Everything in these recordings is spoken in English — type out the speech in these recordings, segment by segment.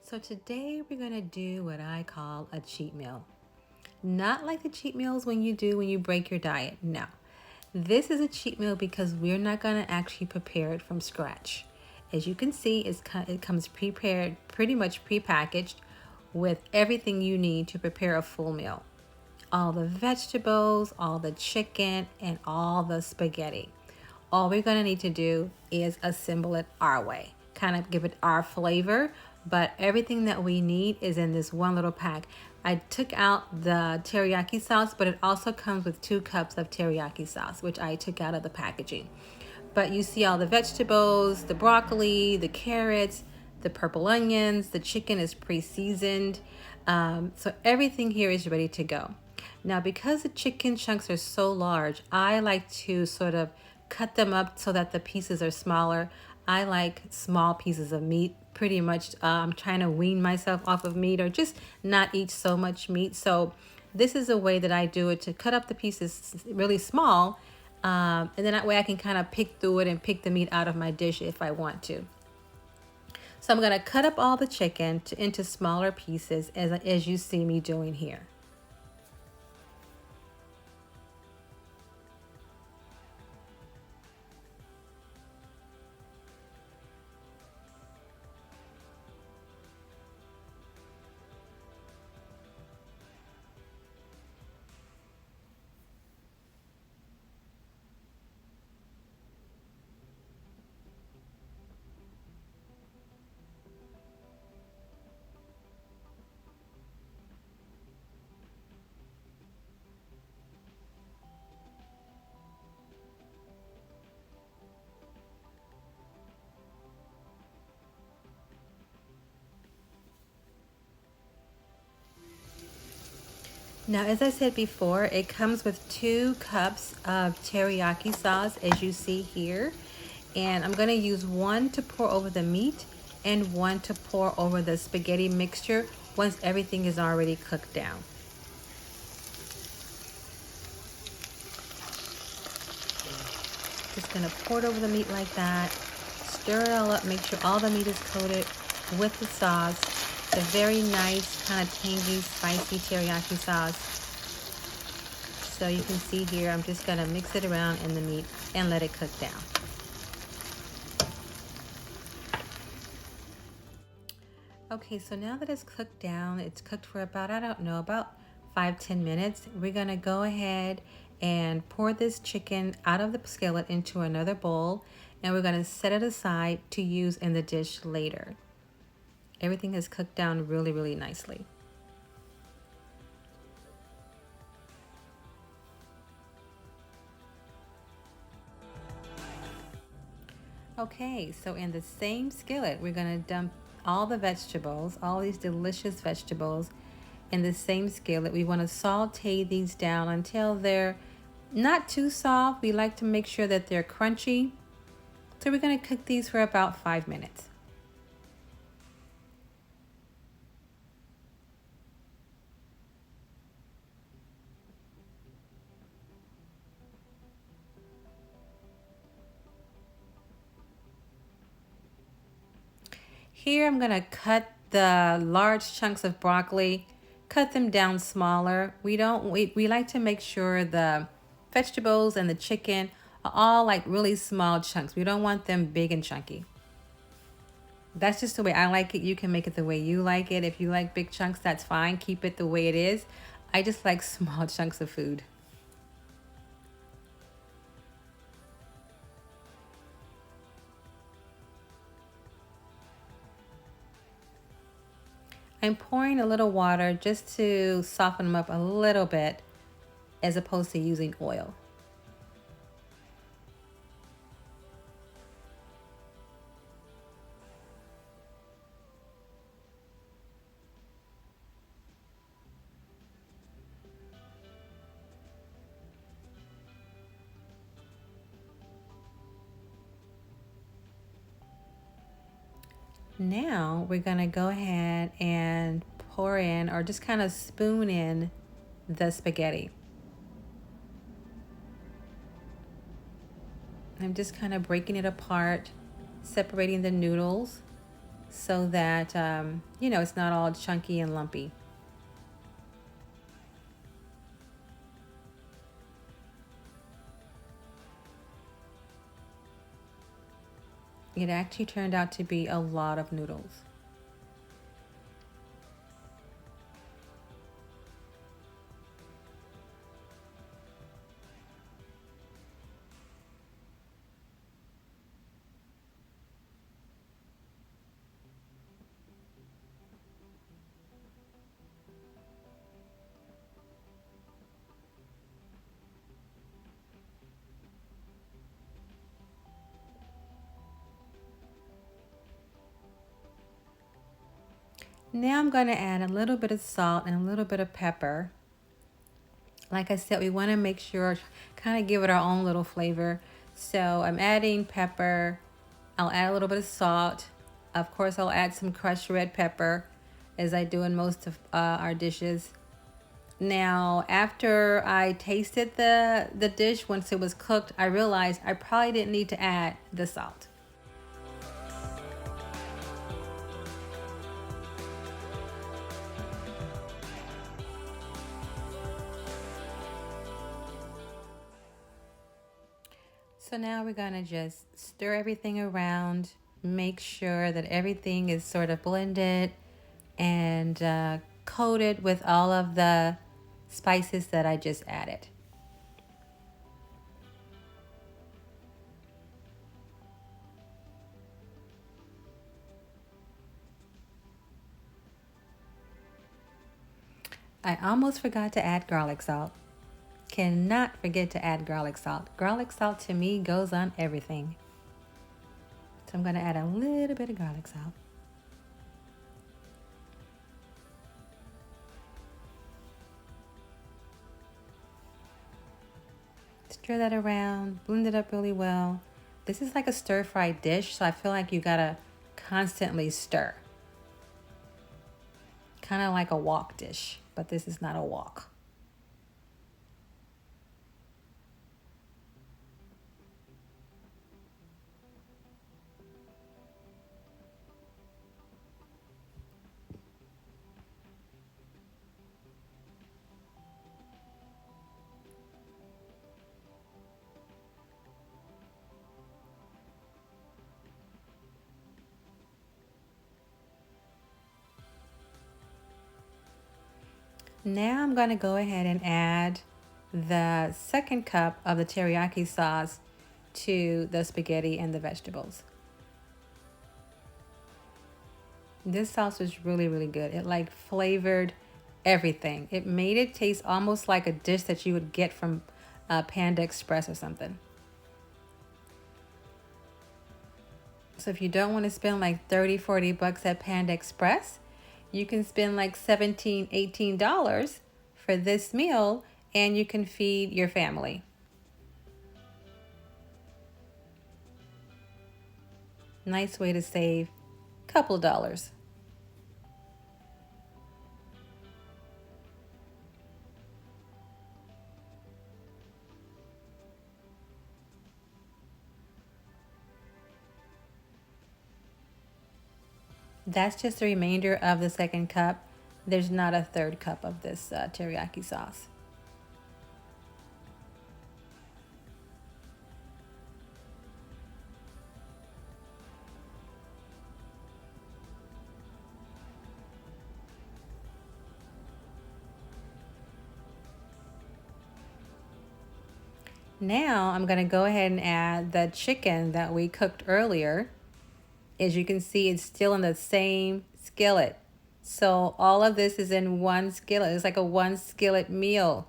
So today we're gonna do what I call a cheat meal. Not like the cheat meals when you break your diet. No. This is a cheat meal because we're not gonna actually prepare it from scratch. As you can see, it comes prepared, pretty much prepackaged with everything you need to prepare a full meal. All the vegetables, all the chicken, and all the spaghetti. All we're gonna need to do is assemble it our way, kind of give it our flavor, but everything that we need is in this one little pack. I took out the teriyaki sauce, but it also comes with 2 cups of teriyaki sauce, which I took out of the packaging. But you see all the vegetables, the broccoli, the carrots, the purple onions, the chicken is pre-seasoned. So everything here is ready to go. Now, because the chicken chunks are so large, I like to sort of cut them up so that the pieces are smaller. I like small pieces of meat. Pretty much, I'm trying to wean myself off of meat or just not eat so much meat. So this is a way that I do it, to cut up the pieces really small. And then that way I can kind of pick through it and pick the meat out of my dish if I want to. So I'm going to cut up all the chicken into smaller pieces as you see me doing here. Now, as I said before, it comes with 2 cups of teriyaki sauce, as you see here. And I'm gonna use 1 to pour over the meat and 1 to pour over the spaghetti mixture once everything is already cooked down. Just gonna pour it over the meat like that. Stir it all up, make sure all the meat is coated with the sauce. A very nice, kind of tangy, spicy teriyaki sauce. So you can see here, I'm just gonna mix it around in the meat and let it cook down. Okay, so now that it's cooked down, it's cooked for about, I don't know, about 5-10 minutes. We're gonna go ahead and pour this chicken out of the skillet into another bowl, and we're gonna set it aside to use in the dish later. Everything is cooked down really, really nicely. Okay, so in the same skillet, we're gonna dump all the vegetables, all these delicious vegetables in the same skillet. We wanna saute these down until they're not too soft. We like to make sure that they're crunchy. So we're gonna cook these for about 5 minutes. Here I'm gonna cut the large chunks of broccoli, cut them down smaller. We like to make sure the vegetables and the chicken are all like really small chunks. We don't want them big and chunky. That's just the way I like it. You can make it the way you like it. If you like big chunks, that's fine. Keep it the way it is. I just like small chunks of food. I'm pouring a little water just to soften them up a little bit as opposed to using oil. Now we're gonna go ahead and pour in, or just kind of spoon in, the spaghetti. I'm just kind of breaking it apart, separating the noodles. so that, it's not all chunky and lumpy. It actually turned out to be a lot of noodles. Now I'm going to add a little bit of salt and a little bit of pepper. Like I said, we want to make sure, kind of give it our own little flavor. So I'm adding pepper. I'll add a little bit of salt. Of course, I'll add some crushed red pepper, as I do in most of our dishes. Now, after I tasted the dish, once it was cooked, I realized I probably didn't need to add the salt. So now we're gonna just stir everything around, make sure that everything is sort of blended and coated with all of the spices that I just added. I almost forgot to add garlic salt. Cannot forget to add garlic salt. Garlic salt to me goes on everything. So I'm gonna add a little bit of garlic salt. Stir that around, blend it up really well. This is like a stir fry dish, so I feel like you gotta constantly stir. Kind of like a wok dish, but this is not a wok. Now I'm going to go ahead and add the second cup of the teriyaki sauce to the spaghetti and the vegetables. This sauce was really, really good. It like flavored everything. It made it taste almost like a dish that you would get from Panda Express or something. So if you don't want to spend like 30, 40 bucks at Panda Express, you can spend like $17, $18 for this meal and you can feed your family. Nice way to save a couple of dollars. That's just the remainder of the second cup. There's not a third cup of this teriyaki sauce. Now I'm going to go ahead and add the chicken that we cooked earlier. As you can see, it's still in the same skillet. So all of this is in one skillet. It's like a one skillet meal.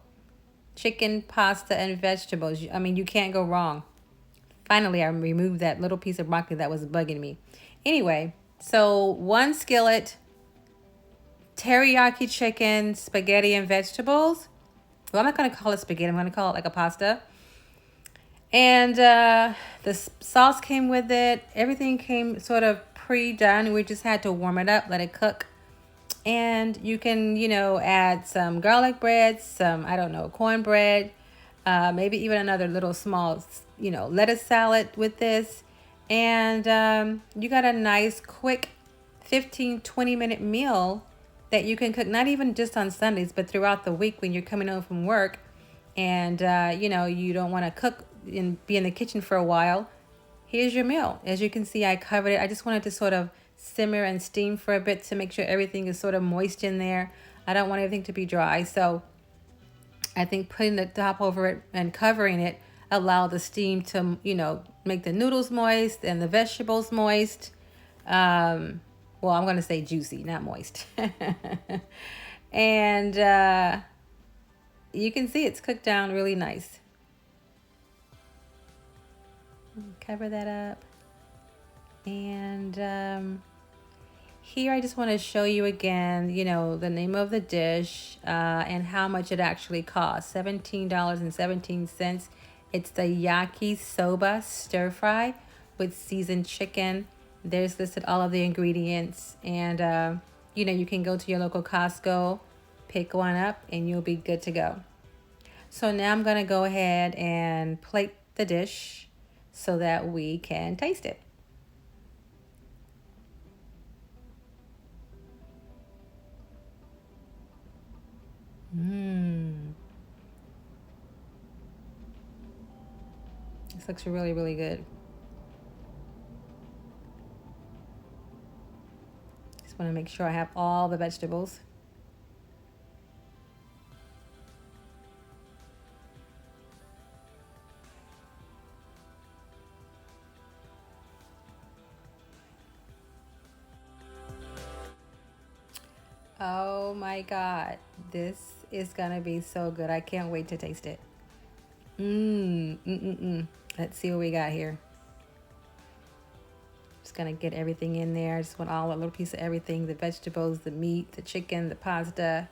Chicken, pasta, and vegetables. I mean, you can't go wrong. Finally, I removed that little piece of broccoli that was bugging me. Anyway, so one skillet, teriyaki chicken, spaghetti, and vegetables. Well, I'm not going to call it spaghetti. I'm going to call it like a pasta. And the sauce came with it. Everything came sort of pre-done. We just had to warm it up, let it cook. And you can, add some garlic bread, some, I don't know, cornbread, maybe even another little small, lettuce salad with this. And you got a nice, quick 15-20 minute meal that you can cook, not even just on Sundays, but throughout the week when you're coming home from work and, you don't want to cook and be in the kitchen for a while. Here's your meal. As you can see, I covered it. I just wanted to sort of simmer and steam for a bit to make sure everything is sort of moist in there. I don't want everything to be dry. So I think putting the top over it and covering it allow the steam to, make the noodles moist and the vegetables moist. Well, I'm going to say juicy, not moist. And you can see it's cooked down really nice. Cover that up. And here I just want to show you again, the name of the dish and how much it actually costs. $17.17. It's the Yakisoba Stir Fry with seasoned chicken. There's listed all of the ingredients. And, you can go to your local Costco, pick one up, and you'll be good to go. So now I'm going to go ahead and plate the dish so that we can taste it. This looks really, really good. Just want to make sure I have all the vegetables. Oh my God, this is gonna be so good. I can't wait to taste it. Let's see what we got here. Just gonna get everything in there. I just want a little piece of everything, the vegetables, the meat, the chicken, the pasta.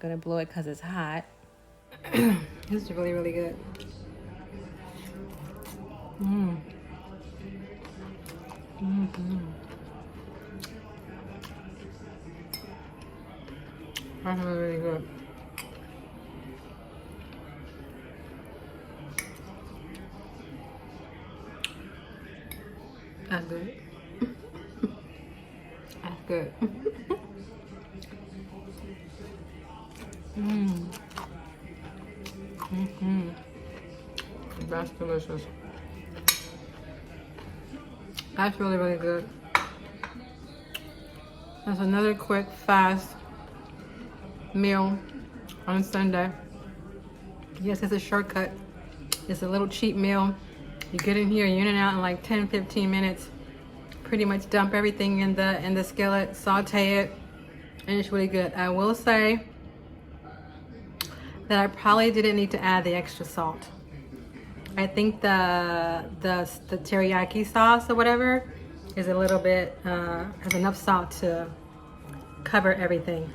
Gonna blow it because it's hot. This is really, really good. That's really, really good. That's good. That's good. That's delicious. That's really, really good. That's another quick, fast meal on Sunday. Yes, it's a shortcut. It's a little cheap meal. You get in here, you're in and out in like 10-15 minutes. Pretty much dump everything in the skillet, saute it, and it's really good. I will say that I probably didn't need to add the extra salt. I think the teriyaki sauce or whatever is a little bit has enough salt to cover everything.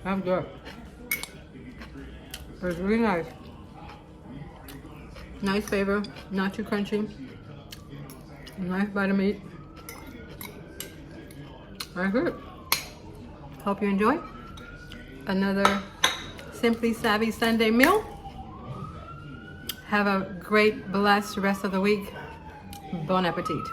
That's good. It's really nice. Nice flavor, not too crunchy. Nice bite of meat. Very good. Hope you enjoy another Simply Savvy Sunday meal. Have a great, blessed rest of the week. Bon appetit.